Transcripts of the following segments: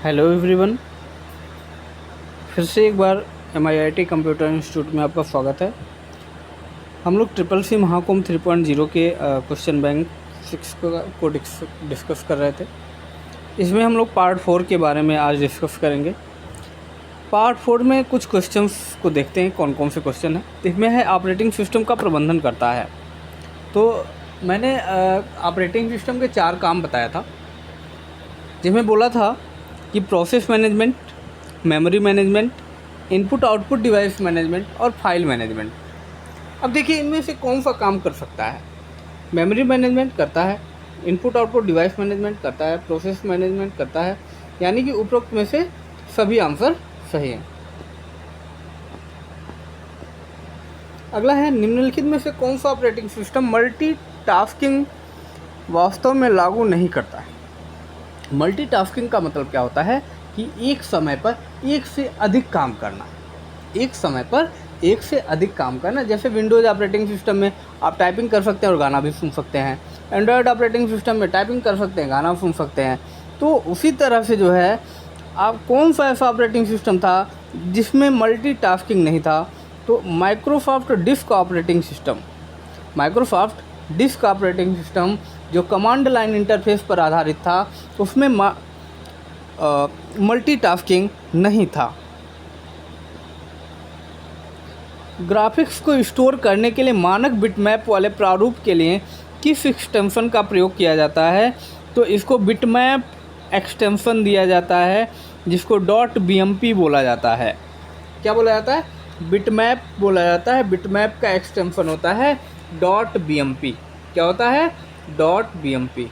Hello everyone, फिर से एक बार MIIT कंप्यूटर इंस्टीट्यूट में आपका स्वागत है। हम लोग ट्रिपल सी महाकुंभ 3.0 के क्वेश्चन बैंक 6 को डिस्कस कर रहे थे। इसमें हम लोग पार्ट 4 के बारे में आज डिस्कस करेंगे। पार्ट 4 में कुछ क्वेश्चंस को देखते हैं कौन कौन से क्वेश्चन हैं। इसमें है ऑपरेटिंग सिस्टम का प्रबंधन करता है। तो मैंने ऑपरेटिंग सिस्टम के 4 काम बताया था, जिसमें बोला था कि process management, memory management, input output device management और फाइल मैनेजमेंट। अब देखिए इनमें से कौन सा काम कर सकता है। मेमोरी मैनेजमेंट करता है, इनपुट आउटपुट डिवाइस मैनेजमेंट करता है, प्रोसेस मैनेजमेंट करता है, यानी कि उपरोक्त में से सभी आंसर सही हैं। अगला है निम्नलिखित में से कौन सा ऑपरेटिंग सिस्टम मल्टीटास्किंग वास्तव में लागू नहीं करता है। मल्टीटास्किंग का मतलब क्या होता है कि एक समय पर एक से अधिक काम करना। एक समय पर एक से अधिक काम करना। जैसे विंडोज़ ऑपरेटिंग सिस्टम में आप टाइपिंग कर सकते हैं और गाना भी सुन सकते हैं। एंड्रॉयड ऑपरेटिंग सिस्टम में टाइपिंग कर सकते हैं, गाना सुन सकते हैं। तो उसी तरह से जो है, आप कौन सा ऐसा ऑपरेटिंग सिस्टम था जिसमें मल्टीटास्किंग नहीं था? तो Microsoft disk operating system. Microsoft disk operating system जो कमांड लाइन इंटरफेस पर आधारित था, उसमें मल्टीटास्किंग नहीं था। ग्राफिक्स को स्टोर करने के लिए मानक बिटमैप वाले प्रारूप के लिए किस एक्सटेंशन का प्रयोग किया जाता है? तो इसको बिटमैप एक्सटेंशन दिया जाता है, जिसको .bmp बोला जाता है। क्या बोला जाता है? बिटमैप बोला जाता है। बिटमैप का एक्सटेंशन होता है .bmp। क्या होता है? .bmp।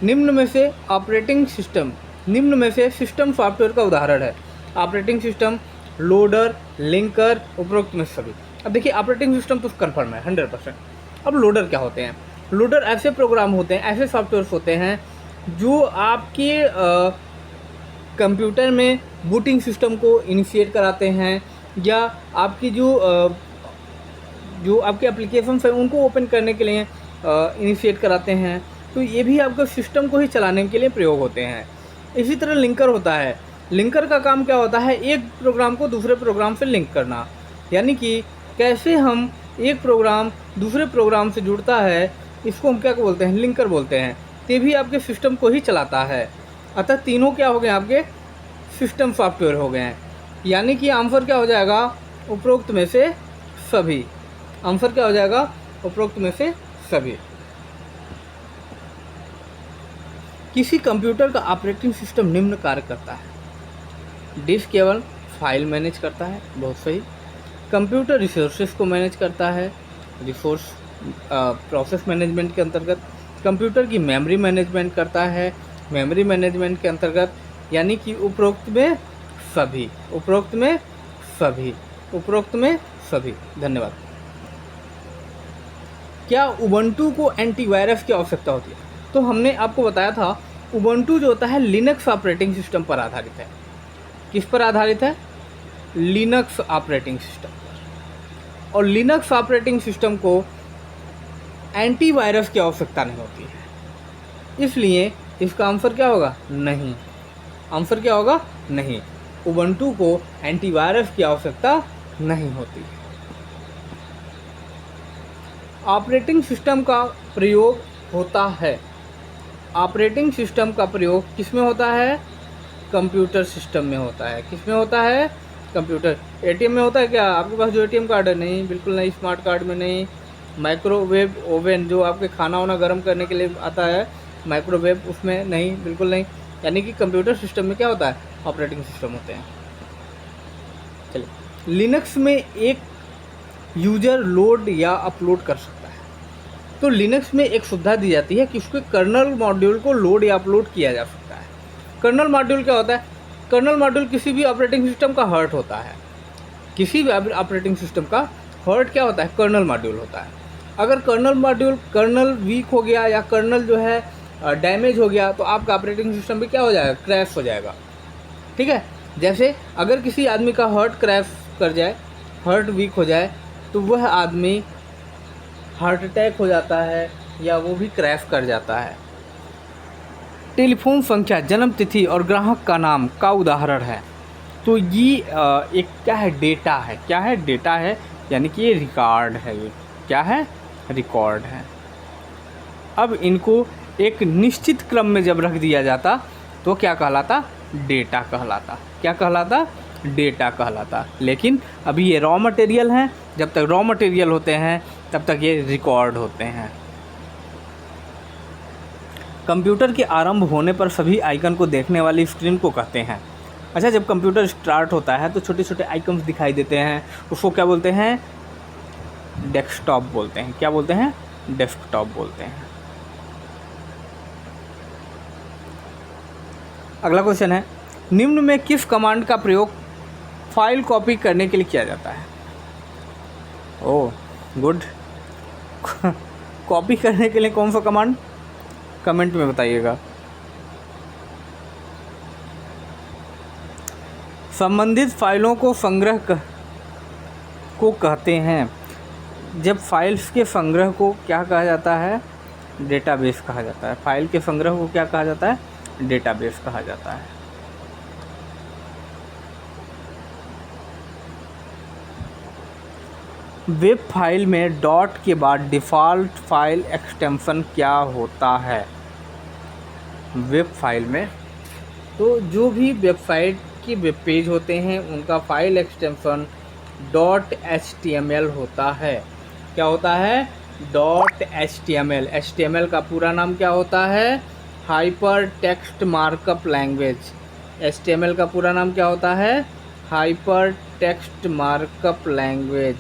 निम्न में से सिस्टम सॉफ्टवेयर का उदाहरण है। ऑपरेटिंग सिस्टम, लोडर, लिंकर, उपरोक्त में सभी। अब देखिए ऑपरेटिंग सिस्टम तो कन्फर्म है 100%। अब लोडर क्या होते हैं? लोडर ऐसे प्रोग्राम होते हैं, ऐसे सॉफ्टवेयर होते हैं जो आपके कंप्यूटर में बूटिंग सिस्टम को इनिशिएट कराते हैं, या आपकी जो आपके एप्लीकेशंस हैं उनको ओपन करने के लिए इनिशिएट कराते हैं। तो ये भी आपके सिस्टम को ही चलाने के लिए प्रयोग होते हैं। इसी तरह लिंकर होता है। लिंकर का काम क्या होता है? एक प्रोग्राम को दूसरे प्रोग्राम से लिंक करना, यानी कि कैसे हम एक प्रोग्राम दूसरे प्रोग्राम से जुड़ता है, इसको हम क्या बोलते हैं? लिंकर बोलते हैं। ये भी आपके सिस्टम को ही चलाता है। अतः तीनों क्या हो गए? आपके सिस्टम सॉफ्टवेयर हो गए हैं। यानी कि आंसर क्या हो जाएगा? उपरोक्त में से सभी। आंसर क्या हो जाएगा? उपरोक्त में से सभी। किसी कंप्यूटर का ऑपरेटिंग सिस्टम निम्न कार्य करता है। डिस्क केवल फाइल मैनेज करता है, बहुत सही। कंप्यूटर रिसोर्सेज को मैनेज करता है, रिसोर्स प्रोसेस मैनेजमेंट के अंतर्गत। कंप्यूटर की मेमोरी मैनेजमेंट करता है, मेमोरी मैनेजमेंट के अंतर्गत। यानी कि उपरोक्त में सभी, उपरोक्त में सभी, उपरोक्त में सभी। धन्यवाद। क्या उबंटू को एंटीवायरस की आवश्यकता होती है? तो हमने आपको बताया था उबंटू जो होता है लिनक्स ऑपरेटिंग सिस्टम पर आधारित है। किस पर आधारित है? लिनक्स ऑपरेटिंग सिस्टम पर। और लिनक्स ऑपरेटिंग सिस्टम को एंटीवायरस की आवश्यकता नहीं होती है, इसलिए इसका आंसर क्या होगा? नहीं। आंसर क्या होगा? नहीं। उबंटू को एंटीवायरस की आवश्यकता नहीं होती है। ऑपरेटिंग सिस्टम का प्रयोग होता है। ऑपरेटिंग सिस्टम का प्रयोग किस में होता है? कंप्यूटर सिस्टम में होता है। किस में होता है? कंप्यूटर। एटीएम में होता है क्या? आपके पास जो एटीएम कार्ड है? नहीं, बिल्कुल नहीं। स्मार्ट कार्ड में नहीं। माइक्रोवेव ओवन जो आपके खाना वाना गर्म करने के लिए आता है, माइक्रोवेव, उसमें नहीं, बिल्कुल नहीं। यानी कि कंप्यूटर सिस्टम में क्या होता है? ऑपरेटिंग सिस्टम होते हैं। चलिए, लिनक्स में एक यूजर लोड या अपलोड कर सकता है। तो लिनक्स में एक सुविधा दी जाती है कि उसके कर्नल मॉड्यूल को लोड या अपलोड किया जा सकता है। कर्नल मॉड्यूल क्या होता है? कर्नल मॉड्यूल किसी भी ऑपरेटिंग सिस्टम का हार्ट होता है। किसी भी ऑपरेटिंग सिस्टम का हार्ट क्या होता है? कर्नल मॉड्यूल होता है। अगर कर्नल वीक हो गया या कर्नल जो है डैमेज हो गया, तो आपका ऑपरेटिंग सिस्टम भी क्या हो जाएगा? क्रैश हो जाएगा। ठीक है। जैसे अगर किसी आदमी का हार्ट क्रैश कर जाए, हार्ट वीक हो जाए, तो वह आदमी हार्ट अटैक हो जाता है या वो भी क्रैश कर जाता है। टेलीफोन संख्या, जन्म तिथि और ग्राहक का नाम का उदाहरण है। तो ये एक क्या है, डेटा है। क्या है, डेटा है, यानी कि ये रिकॉर्ड है। ये क्या है, रिकॉर्ड है। अब इनको एक निश्चित क्रम में जब रख दिया जाता तो क्या कहलाता, डेटा कहलाता। क्या कहलाता, डेटा कहलाता। लेकिन अभी ये रॉ मटेरियल हैं, जब तक रॉ मटेरियल होते हैं तब तक ये रिकॉर्ड होते हैं। कंप्यूटर के आरंभ होने पर सभी आइकन को देखने वाली स्क्रीन को कहते हैं। अच्छा, जब कंप्यूटर स्टार्ट होता है तो छोटे छोटे आइकन्स दिखाई देते हैं, उसको क्या बोलते हैं, डेस्कटॉप बोलते हैं। क्या बोलते हैं, डेस्कटॉप बोलते हैं। अगला क्वेश्चन है, निम्न में किस कमांड का प्रयोग फाइल कॉपी करने के लिए किया जाता है? Oh good. कॉपी करने के लिए कौन सा कमांड, कमेंट में बताइएगा। संबंधित फाइलों को संग्रह को कहते हैं। जब फाइल्स के संग्रह को क्या कहा जाता है, डेटाबेस कहा जाता है। फाइल के संग्रह को क्या कहा जाता है, डेटाबेस कहा जाता है। वेब फाइल में डॉट के बाद डिफ़ॉल्ट फाइल एक्सटेंशन क्या होता है? वेब फाइल में तो जो भी वेबसाइट की वेब पेज होते हैं उनका फाइल एक्सटेंशन .html होता है। क्या होता है, .html। HTML का पूरा नाम क्या होता है, hyper text markup language. HTML का पूरा नाम क्या होता है, hyper text markup language.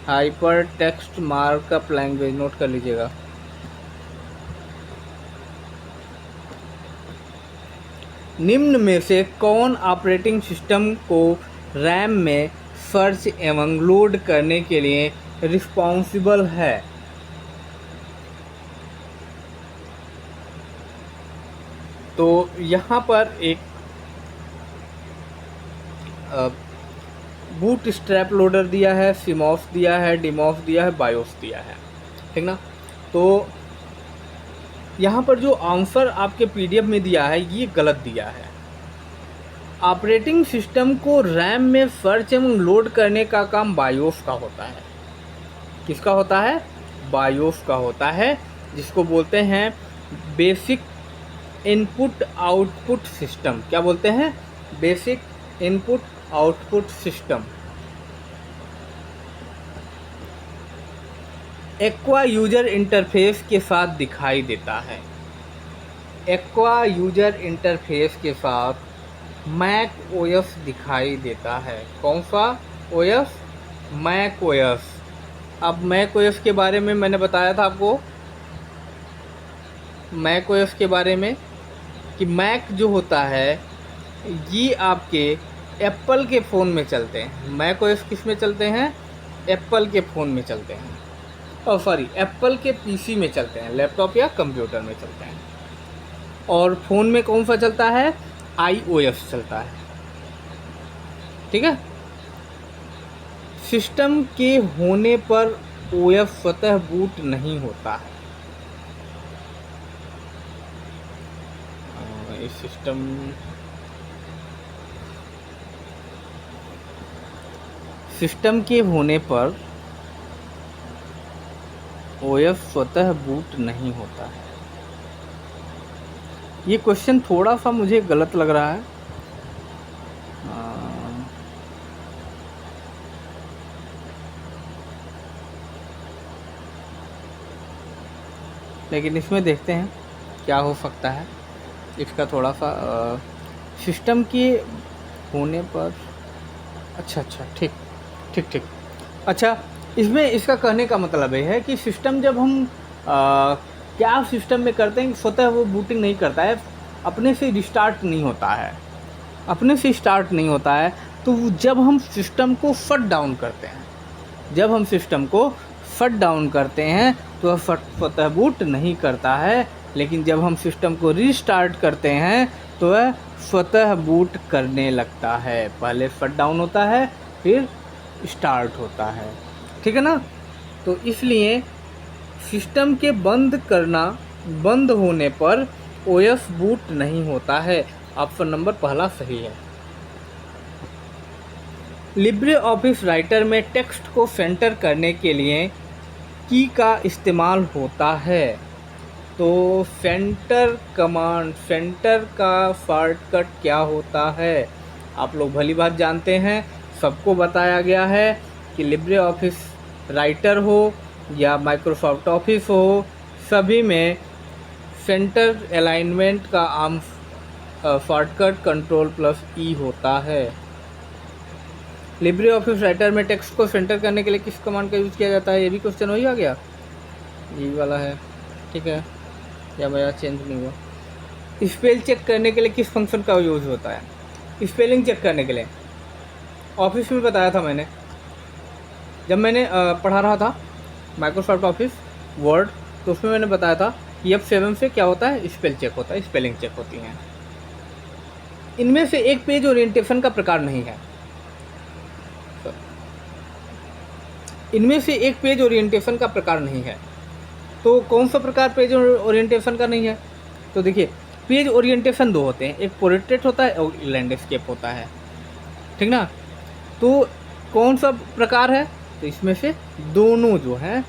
Hyper text markup language, note कर लीजिएगा। निम्न में से कौन ऑपरेटिंग सिस्टम को रैम में सर्च एवं लोड करने के लिए रिस्पॉन्सिबल है? तो यहाँ पर एक बूट स्ट्रैप लोडर दिया है, सिमॉस दिया है, डिमॉस दिया है, बायोस दिया है, ठीक ना। तो यहाँ पर जो आंसर आपके पीडीएफ में दिया है ये गलत दिया है। ऑपरेटिंग सिस्टम को रैम में सर्च एवं लोड करने का काम बायोस का होता है। किसका होता है, बायोस का होता है, जिसको बोलते हैं बेसिक इनपुट आउटपुट सिस्टम। क्या बोलते हैं, basic input output system. Aqua user interface के साथ दिखाई देता है। एक्वा यूजर इंटरफेस के साथ मैक ओएस दिखाई देता है। कौन सा ओएस, मैक ओएस। अब मैक ओएस के बारे में मैंने बताया था आपको, मैक ओएस के बारे में कि मैक जो होता है ये आपके एप्पल के फ़ोन में चलते हैं। मैक ओएस किस में चलते हैं, एप्पल के फ़ोन में चलते हैं, और सॉरी एप्पल के पीसी में चलते हैं, लैपटॉप या कंप्यूटर में चलते हैं। और फ़ोन में कौन सा चलता है, iOS चलता है, ठीक है। सिस्टम के होने पर ओएस स्वतः बूट नहीं होता है। सिस्टम के होने पर ओएस स्वतः बूट नहीं होता है। ये क्वेश्चन थोड़ा सा मुझे गलत लग रहा है। लेकिन इसमें देखते हैं क्या हो सकता है। इसका थोड़ा सा सिस्टम के होने पर, अच्छा ठीक ठीक ठीक। अच्छा, इसमें इसका कहने का मतलब ये है कि सिस्टम जब हम क्या सिस्टम में करते हैं स्वतः वो बूटिंग नहीं करता है, अपने से रिस्टार्ट नहीं होता है, अपने से स्टार्ट नहीं होता है। तो जब हम सिस्टम को शट डाउन करते हैं, जब हम सिस्टम को शट डाउन करते हैं तो स्वतः बूट नहीं करता है। लेकिन जब हम सिस्टम को रीस्टार्ट करते हैं तो वह स्वतः बूट करने लगता है। पहले शट डाउन होता है फिर स्टार्ट होता है, ठीक है ना। तो इसलिए सिस्टम के बंद होने पर ओएस बूट नहीं होता है। ऑप्शन नंबर पहला सही है। लिब्रे ऑफिस राइटर में टेक्स्ट को सेंटर करने के लिए की का इस्तेमाल होता है। तो सेंटर कमांड, सेंटर का शॉर्टकट क्या होता है? आप लोग भली बात जानते हैं, सबको बताया गया है कि लिब्रे ऑफिस राइटर हो या माइक्रोसॉफ्ट ऑफिस हो, सभी में सेंटर अलाइनमेंट का आम शॉर्टकट कंट्रोल+E होता है। लिब्रे ऑफिस राइटर में टेक्स्ट को सेंटर करने के लिए किस कमांड का यूज़ किया जाता है? ये भी क्वेश्चन वही आ गया, ये वाला है, ठीक है, या मेरा चेंज नहीं हुआ। स्पेल चेक करने के लिए किस फंक्शन का यूज़ होता है? स्पेलिंग चेक करने के लिए ऑफिस में बताया था मैंने, जब मैंने पढ़ा रहा था माइक्रोसॉफ्ट ऑफिस वर्ड, तो उसमें मैंने बताया था कि F7 से क्या होता है, स्पेल चेक होता है, स्पेलिंग चेक होती हैं। इनमें से एक पेज ओरिएंटेशन का प्रकार नहीं है। इनमें से एक पेज ओरिएंटेशन का प्रकार नहीं है, तो कौन सा प्रकार पेज ओरिएंटेशन का नहीं है? तो देखिए, पेज ओरिएंटेशन दो होते हैं, एक पोर्ट्रेट होता है और लैंडस्केप होता है, ठीक ना। तो कौन सा प्रकार है? तो इसमें से दोनों जो हैं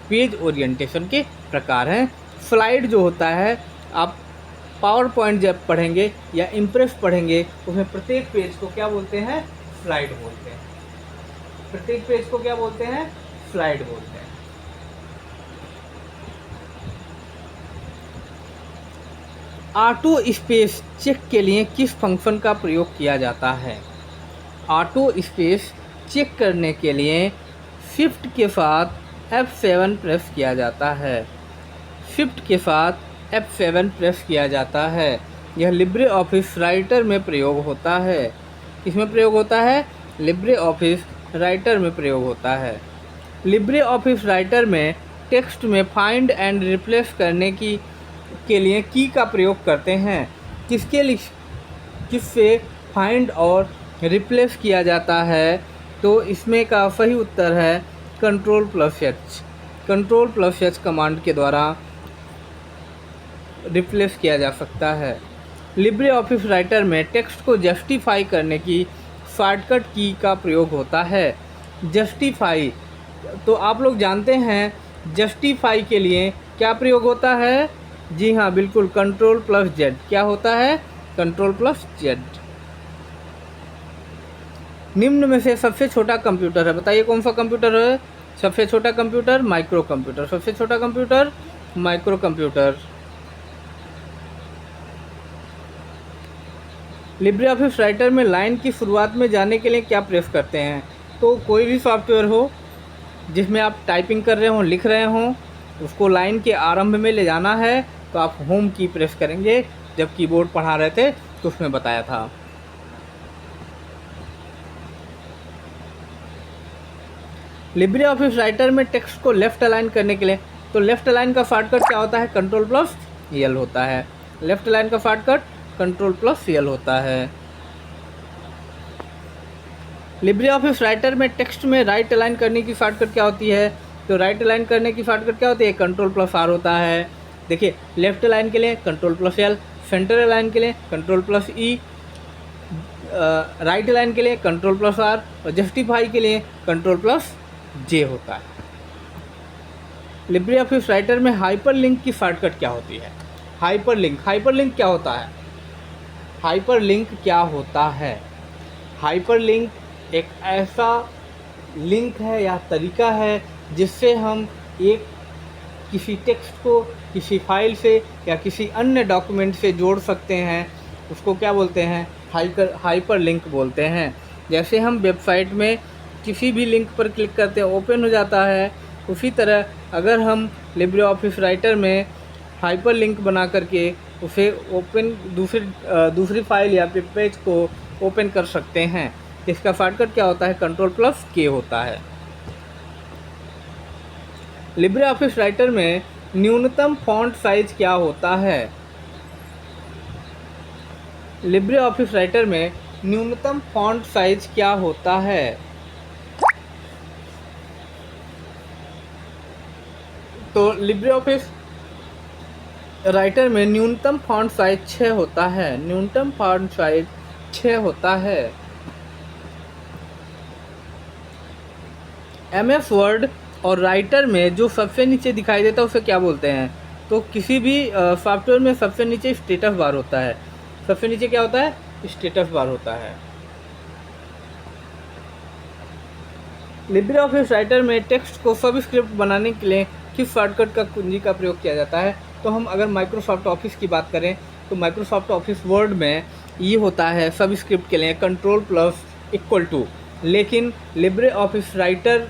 पेज ओरिएंटेशन के प्रकार हैं। स्लाइड जो होता है, आप पावर पॉइंट जब पढ़ेंगे या इम्प्रेस पढ़ेंगे, उसमें प्रत्येक पेज को क्या बोलते हैं? स्लाइड बोलते हैं। प्रत्येक पेज को क्या बोलते हैं? स्लाइड बोलते हैं। ऑटो स्पेस चेक के लिए किस फंक्शन का प्रयोग किया जाता है? ऑटो स्पेस चेक करने के लिए शिफ्ट के साथ F7 प्रेस किया जाता है। शिफ्ट के साथ F7 प्रेस किया जाता है। यह लिब्रे ऑफिस राइटर में प्रयोग होता है। किसमें प्रयोग होता है? लिब्रे ऑफिस राइटर में प्रयोग होता है। लिब्रे ऑफिस राइटर में टेक्स्ट में फाइंड एंड रिप्लेस करने के लिए की का प्रयोग करते हैं। किससे फाइंड और रिप्लेस किया जाता है? तो इसमें का सही उत्तर है कंट्रोल+H। कंट्रोल+H कमांड के द्वारा रिप्लेस किया जा सकता है। लिब्रे ऑफिस राइटर में टेक्स्ट को जस्टिफाई करने की शॉर्टकट की का प्रयोग होता है। जस्टिफाई, तो आप लोग जानते हैं जस्टिफाई के लिए क्या प्रयोग होता है? जी हाँ, बिल्कुल, कंट्रोल+Z। क्या होता है? कंट्रोल+Z। निम्न में से सबसे छोटा कंप्यूटर है, बताइए कौन सा कंप्यूटर है? सबसे छोटा कंप्यूटर माइक्रो कंप्यूटर। सबसे छोटा computer micro computer. Libre office writer में लाइन की शुरुआत में जाने के लिए क्या प्रेस करते हैं? तो कोई भी सॉफ्टवेयर हो जिसमें आप टाइपिंग कर रहे हो, लिख रहे हो, उसको लाइन के आरंभ में ले जाना है तो आप होम की प्रेस करेंगे। जब कीबोर्ड पढ़ा रहे थे तो उसमें बताया था। लिब्रे ऑफिस राइटर में टेक्स्ट को लेफ्ट अलाइन करने के लिए, तो लेफ्ट अलाइन का शॉर्टकट क्या होता है? कंट्रोल+L होता है। लेफ्ट अलाइन का शॉर्टकट कंट्रोल+L होता है। लिब्रे ऑफिस राइटर में टेक्स्ट में राइट अलाइन करने की शॉर्टकट क्या होती है? तो राइट अलाइन करने की शॉर्टकट क्या होती है? कंट्रोल+R होता है। देखिए, लेफ्ट अलाइन के लिए कंट्रोल+L, सेंटर अलाइन के लिए कंट्रोल+E, राइट अलाइन के लिए कंट्रोल+R और जस्टिफाई के लिए कंट्रोल+J होता है। लिब्रे ऑफिस राइटर में हाइपरलिंक की शॉर्टकट क्या होती है? हाइपरलिंक, हाइपरलिंक क्या होता है? हाइपरलिंक क्या होता है? हाइपरलिंक एक ऐसा लिंक है या तरीका है जिससे हम किसी टेक्स्ट को किसी फाइल से या किसी अन्य डॉक्यूमेंट से जोड़ सकते हैं। उसको क्या बोलते हैं? हाइपरलिंक बोलते हैं। जैसे हम वेबसाइट में किसी भी लिंक पर क्लिक करते हैं, ओपन हो जाता है, उसी तरह अगर हम लिब्रे ऑफिस राइटर में हाइपरलिंक बना करके उसे ओपन दूसरी फाइल या पेज को ओपन कर सकते हैं। इसका शॉर्टकट क्या होता है? कंट्रोल+K होता है। लिब्रे ऑफिस राइटर में न्यूनतम फॉन्ट साइज क्या होता है? लिब्रे ऑफिस राइटर में न्यूनतम फॉन्ट साइज क्या होता है? तो लिब्रे ऑफिस राइटर में न्यूनतम फॉन्ट साइज 6 होता है, न्यूनतम फॉन्ट साइज 6 होता है। MS वर्ड और राइटर में जो सबसे नीचे दिखाई देता है उसे क्या बोलते हैं? तो किसी भी सॉफ्टवेयर में सबसे नीचे स्टेटस बार होता है। सबसे नीचे क्या होता है? स्टेटस बार होता है। लिब्रे ऑफिस राइटर में टेक्स्ट को सब स्क्रिप्ट बनाने के लिए किस शॉर्टकट का कुंजी का प्रयोग किया जाता है? तो हम अगर माइक्रोसॉफ्ट ऑफिस की बात करें तो माइक्रोसॉफ्ट ऑफिस वर्ड में ये होता है सब स्क्रिप्ट के लिए Ctrl+=, लेकिन लिब्रे ऑफिस राइटर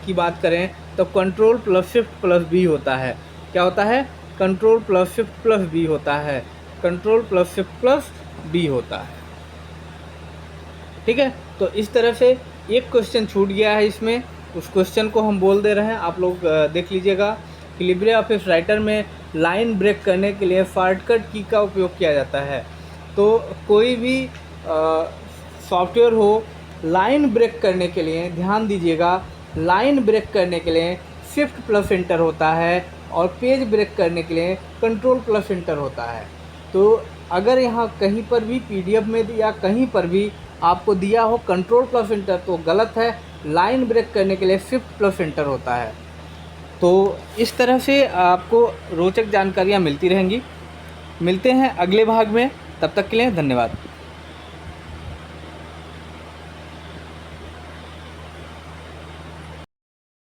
की बात करें तो Ctrl+Shift+B होता है। क्या होता है? Ctrl+Shift+B होता है, Ctrl+Shift+B होता है। ठीक है, तो इस तरह से एक क्वेश्चन छूट गया है इसमें, उस क्वेश्चन को हम बोल दे रहे हैं, आप लोग देख लीजिएगा कि लिब्रे ऑफिस राइटर में लाइन ब्रेक करने के लिए शॉर्टकट की का उपयोग किया जाता है। तो कोई भी सॉफ्टवेयर हो, लाइन ब्रेक करने के लिए ध्यान दीजिएगा, लाइन ब्रेक करने के लिए Shift+Enter होता है और पेज ब्रेक करने के लिए Ctrl+Enter होता है। तो अगर यहाँ कहीं पर भी PDF में या कहीं पर भी आपको दिया हो Ctrl+Enter तो गलत है, लाइन ब्रेक करने के लिए Shift+Enter होता है। तो इस तरह से आपको रोचक जानकारियाँ मिलती रहेंगी। मिलते हैं अगले भाग में, तब तक के लिए धन्यवाद।